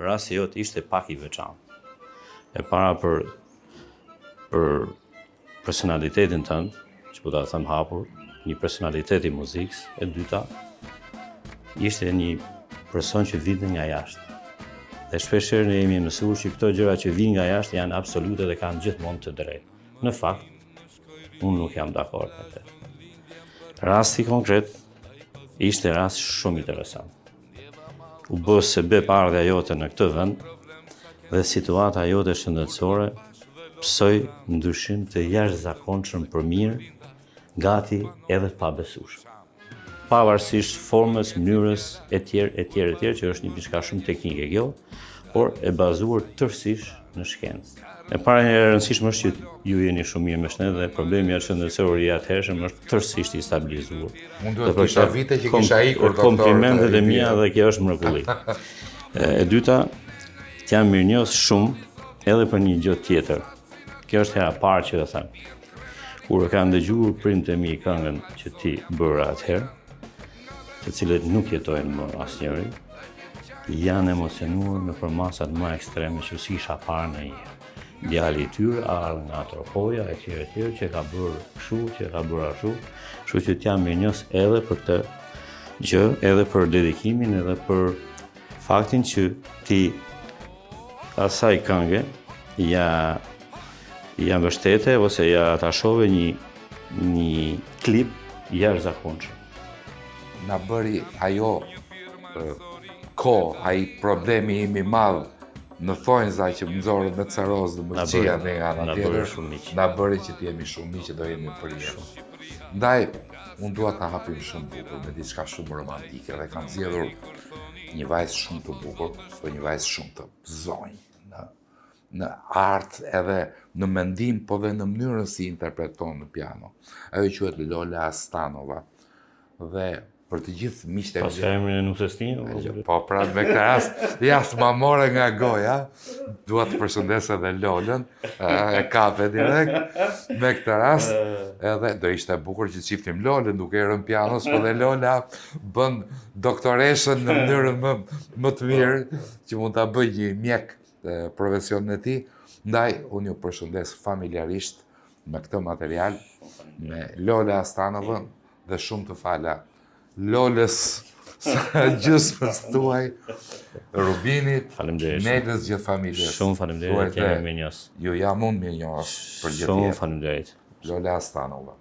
rasti jot ishte pak i veçantë. E para për personalitetin tënd, që po ta them hapur, një personalitet i muzikës, e dyta, ishte një person që vinte nga jashtë. Dhe shpeshherë ne jemi mësuar që këto gjëra që vijnë nga jashtë janë absolute dhe kanë gjithmonë të drejtë. Në fakt, unë nuk jam dakord me këtë. Rasti konkret ishte rast shumë interesant. U bë sebeb ardha jote në këtë vend dhe situata jote shëndetësore psoi ndryshim të jashtëzakonshëm për mirë, gati edhe të pabesueshëm. Pavarësisht formës, mënyrës etj, që është një diçka shumë teknike kjo, por e bazuar tërësisht në shkencë. E para e rëndësishme është që ju jeni shumë mirë me shëndet dhe problemi shëndetësor i atëhershëm është tërësisht i stabilizuar. Unë duhet të kisha vite që kisha ikur doktor. Komplimentet e mia dhe kjo është mrekulli. E dyta, t'jam mirënjohës shumë edhe për një gjë tjetër. Kjo është hera parë që e them. Kur e kanë dëgjuar prindët e mi këngën që ti bëra atëherë, të cilët nuk jetojnë më asnjëri, janë emocionuar në përmasat më ekstreme që si isha parë në jetë. Djali i tyre ardhi nga Tropoja etj, që ka bërë kështu, që ka bërë ashtu, kështu që t'jam mirënjohës edhe për këtë gjë, edhe për dedikimin, edhe për faktin që ti asaj këngë ja mbështete ose ja atashove një klip jashtëzakonshëm. Na bëri ajo ai problemi im i madh në thonjza që më nxorët me cerozë dhe më qia dhe nga ana tjetër, na bëri që t'jemi shumë miq që do jemi për jetë. Ndaj, unë dua ta hapim shumë bukur me diçka shumë romantike dhe kam zgjedhur një vajzë shumë të bukur, po një vajzë shumë të zonjë në art edhe në mendim, po dhe në mënyrën si interpreton në piano. Ajo quhet Lola Astanova. Dhe për të gjithë miqtë e Pas ka emrin e nusës time? Po, pra me këtë rast, ma more nga goja, dua të përshëndes edhe Lolën, e kape direkt, me këtë rast, edhe do ishte bukur që çiftim Lolën duke e rënë pianos, po dhe Lola bën doktoreshën në mënyrën më të mirë, që mund ta bëj një mjek profesionin e tij. Ndaj, unë ju përshëndes familjarisht me këtë material, me Lola Astanovën dhe shumë të fala Lolës gjysmës tuaj, Rubinit, Nelës, gjithë familjes. Shumë faleminderit, jam mirënjohës. Ju jam unë mirënjohës për gjithë jetë. Shumë faleminderit. Lola Astanova.